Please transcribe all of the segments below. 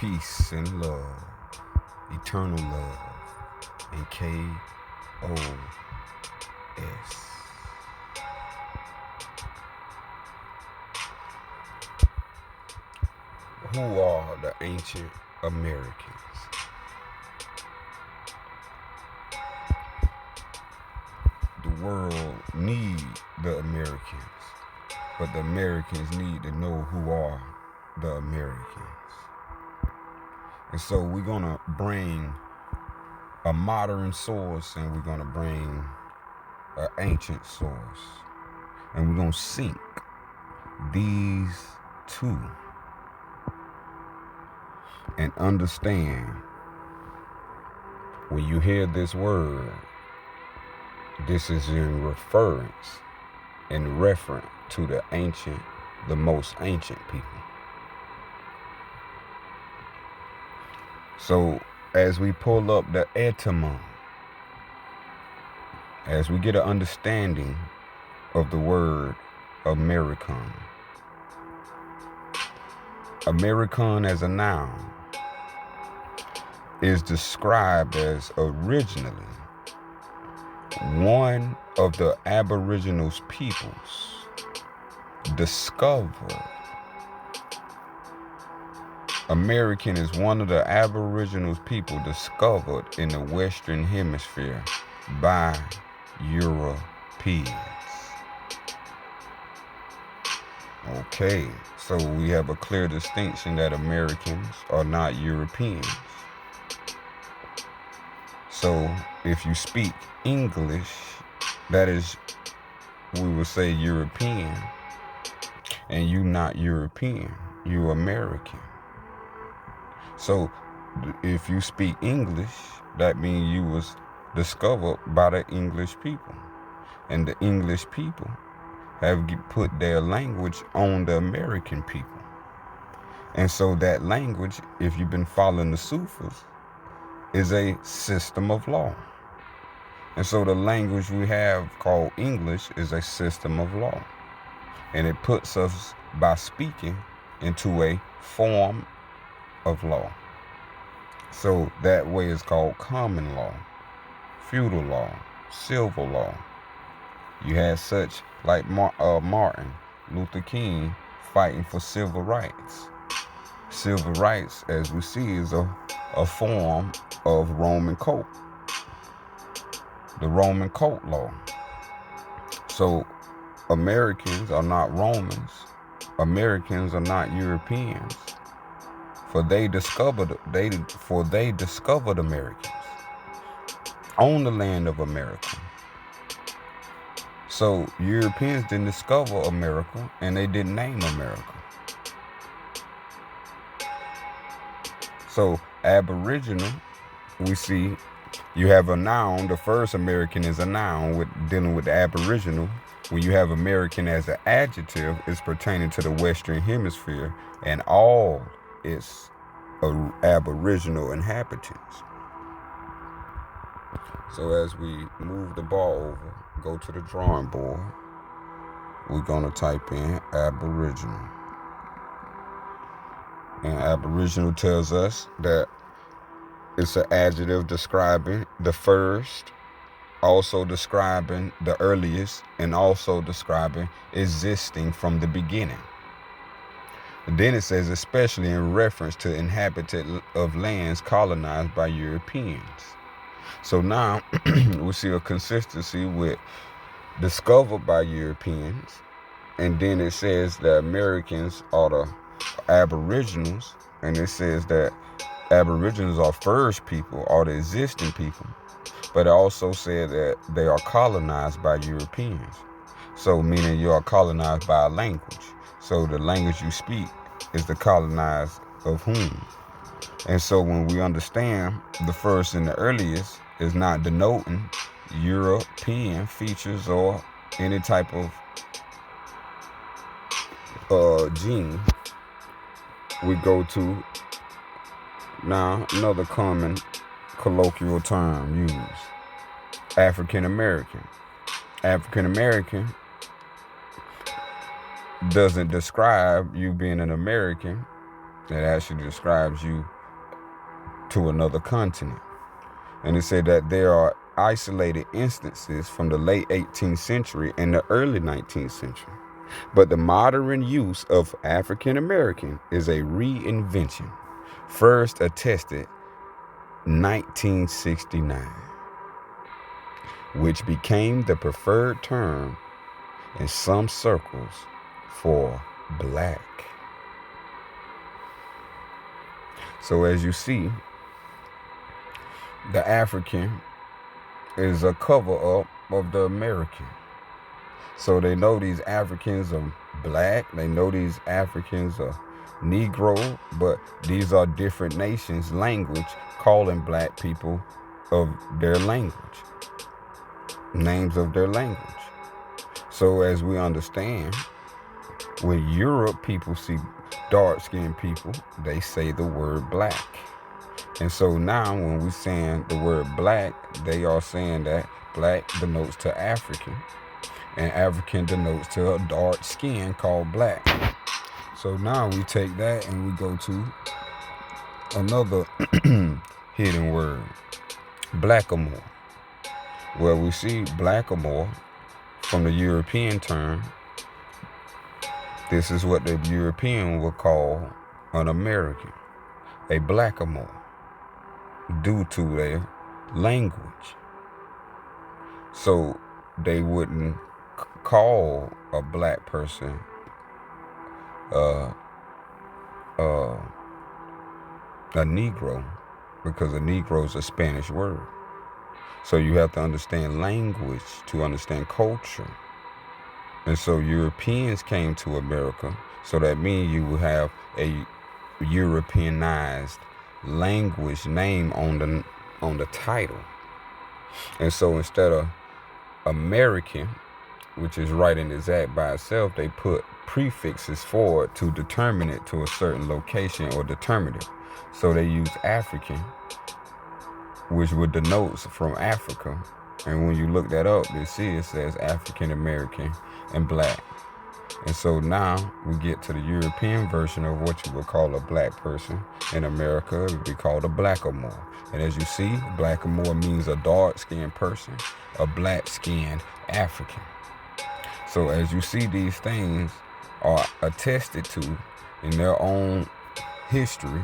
peace and love, eternal love, and KOS. Who are the ancient Americans? The world need the Americans, but the Americans need to know who are the Americans. And so we're gonna bring a modern source and we're gonna bring an ancient source, and we're gonna sync these two and understand when you hear this word, this is in reference and referent to the most ancient people. So as we pull up the etymon, as we get an understanding of the word American, American as a noun is described as originally one of the Aboriginal peoples discovered. American is one of the Aboriginal people discovered in the Western Hemisphere by Europeans. Okay, so we have a clear distinction that Americans are not Europeans. So if you speak English, that is, we would say European, and you not European, you American. So if you speak English, that means you was discovered by the English people, and the English people have put their language on the American people. And so that language, if you've been following the Sufis, is a system of law. And so the language we have called English is a system of law. And it puts us, by speaking, into a form of law. So that way is called common law, feudal law, civil law. You had such like Martin Luther King fighting for civil rights. Civil rights, as we see, is a form of Roman code, the Roman code law. So Americans are not Romans. Americans are not Europeans. For they discovered Americans on the land of America. So Europeans didn't discover America, and they didn't name America. So Aboriginal, we see you have a noun. The first American is a noun with dealing with the Aboriginal. When you have American as an adjective, it's pertaining to the Western Hemisphere and all its Aboriginal inhabitants. So as we move the ball over, go to the drawing board, we're going to type in Aboriginal. And Aboriginal tells us that it's an adjective describing the first, also describing the earliest, and also describing existing from the beginning. And then it says, especially in reference to inhabited of lands colonized by Europeans. So now we see a consistency with discovered by Europeans, and then it says that Americans are the Aboriginals, and it says that Aboriginals are first people, are the existing people, but it also said that they are colonized by Europeans. So meaning you are colonized by a language. So the language you speak is the colonized of whom. And so when we understand the first and the earliest is not denoting European features or any type of gene, we go to now another common colloquial term used, African American. African American doesn't describe you being an American. It actually describes you to another continent. And it said that there are isolated instances from the late 18th century and the early 19th century. But the modern use of African American is a reinvention, first attested 1969, which became the preferred term in some circles for black. So as you see, the African is a cover-up of the American. So they know these Africans are black, they know these Africans are Negro, but these are different nations' language calling black people of their language, names of their language. So as we understand, when Europe people see dark-skinned people, they say the word black. And so now when we're saying the word black, they are saying that black denotes to African, and African denotes to a dark skin called black. So now we take that and we go to another hidden word, blackamoor, where we see blackamoor from the European term. This is what the European would call an American, a blackamoor, due to their language. So they wouldn't call a black person a Negro, because a Negro is a Spanish word. So you have to understand language to understand culture. And so Europeans came to America, so that means you will have a Europeanized language name on the title. And so instead of American, which is right and exact by itself, they put prefixes for it to determine it to a certain location or determinative. So they use African, which would denote from Africa. And when you look that up, you see it says African American and black. And so now we get to the European version of what you would call a black person. In America, it would be called a blackamoor. And as you see, blackamoor means a dark-skinned person, a black-skinned African. So as you see, these things are attested to in their own history.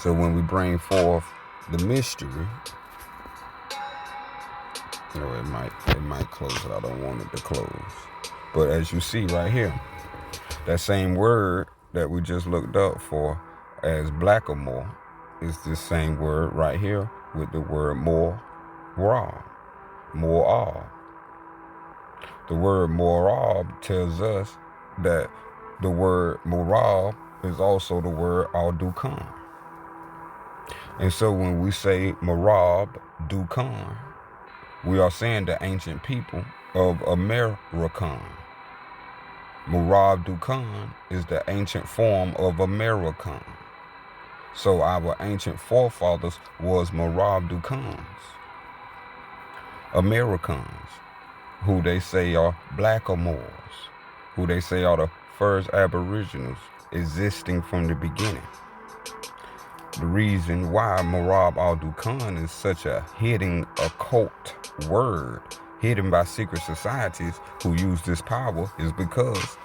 So when we bring forth the mystery, it might close it. I don't want it to close. But as you see right here, that same word that we just looked up for as blackamoor is the same word right here with the word Marab. The word Marab tells us that the word Marab is also the word Dukhan. And so when we say Marab Dukhan, we are saying the ancient people of American. Marab Dukhan is the ancient form of American. So our ancient forefathers was Marab Dukhans, Americans, who they say are blackamoors, who they say are the first aboriginals existing from the beginning. The reason why Marab Dukhan is such a hidden occult word, hidden by secret societies who use this power, is because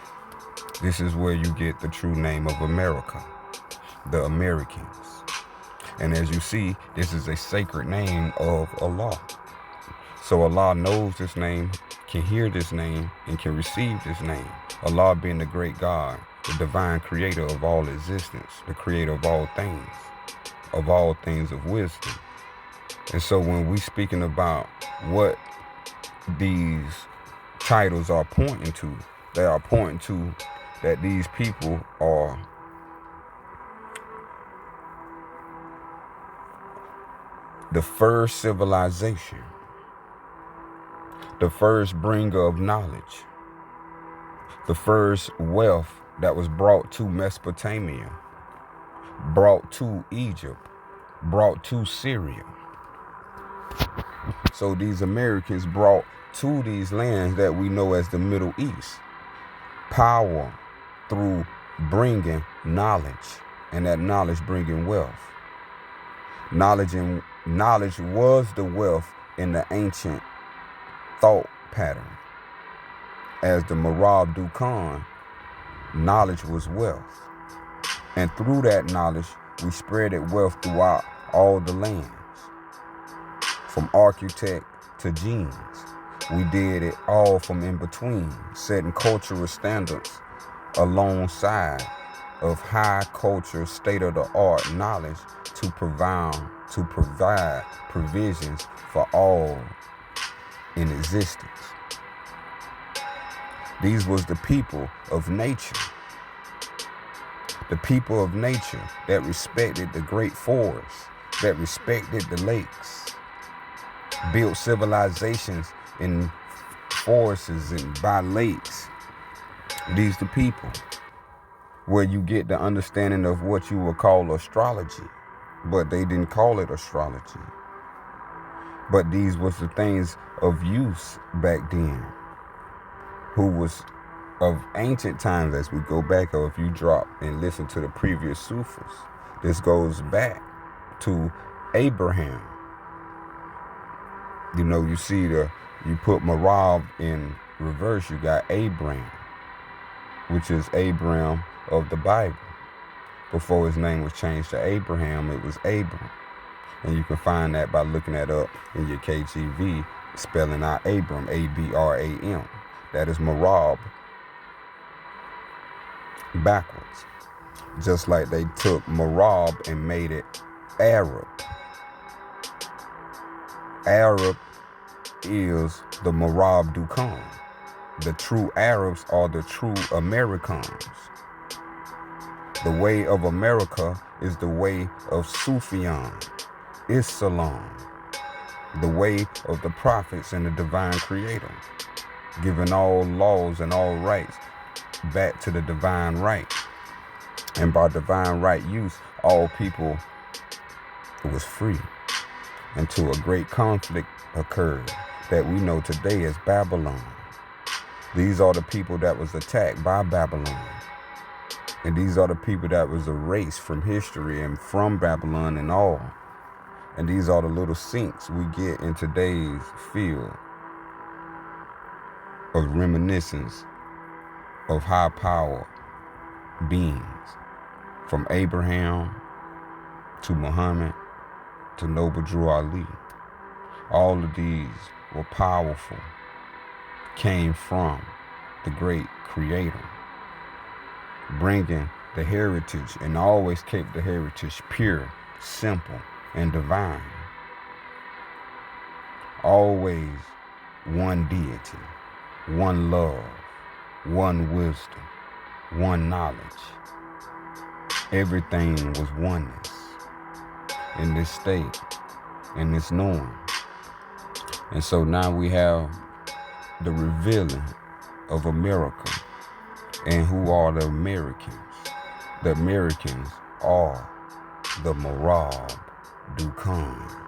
this is where you get the true name of America, the Americans. And as you see, this is a sacred name of Allah. So Allah knows this name, can hear this name, and can receive this name. Allah being the great God, the divine creator of all existence, the creator of all things of wisdom. And so when we speaking about what these titles are pointing to, they are pointing to that these people are the first civilization, the first bringer of knowledge, the first wealth that was brought to Mesopotamia, brought to Egypt, brought to Syria. So these Americans brought to these lands that we know as the Middle East power through bringing knowledge, and that knowledge bringing wealth. Knowledge was the wealth in the ancient thought pattern. As the Marab Dukhan, knowledge was wealth. And through that knowledge, we spreaded wealth throughout all the lands. From architect to genes, we did it all from in between, setting cultural standards alongside of high culture, state-of-the-art knowledge to provide provisions for all in existence. These was the people of nature. The people of nature that respected the great forests, that respected the lakes, built civilizations in forests and by lakes. These the people where you get the understanding of what you would call astrology, but they didn't call it astrology. But these was the things of use back then, who was of ancient times. As we go back, or if you drop and listen to the previous Sufis, this goes back to Abraham. You know, you see you put Marab in reverse, you got Abraham, which is Abram of the Bible. Before his name was changed to Abraham, it was Abram. And you can find that by looking that up in your KJV, spelling out Abram, Abram. That is Marab backwards. Just like they took Marab and made it Arab. Arab is the Marab Dukhan. The true Arabs are the true Americans. The way of America is the way of Sufyan, Islam, the way of the prophets and the divine creator, giving all laws and all rights back to the divine right. And by divine right use, all people was free until a great conflict occurred that we know today as Babylon. These are the people that was attacked by Babylon. And these are the people that was erased from history and from Babylon and all. And these are the little sinks we get in today's field of reminiscence of high power beings. From Abraham to Muhammad to Noble Drew Ali. All of these were powerful, came from the great creator, bringing the heritage, and always kept the heritage pure, simple, and divine. Always one deity, one love, one wisdom, one knowledge. Everything was oneness in this state, in this knowing. And so now we have the revealing of America. And who are the Americans? The Americans are the Marab Dukhan.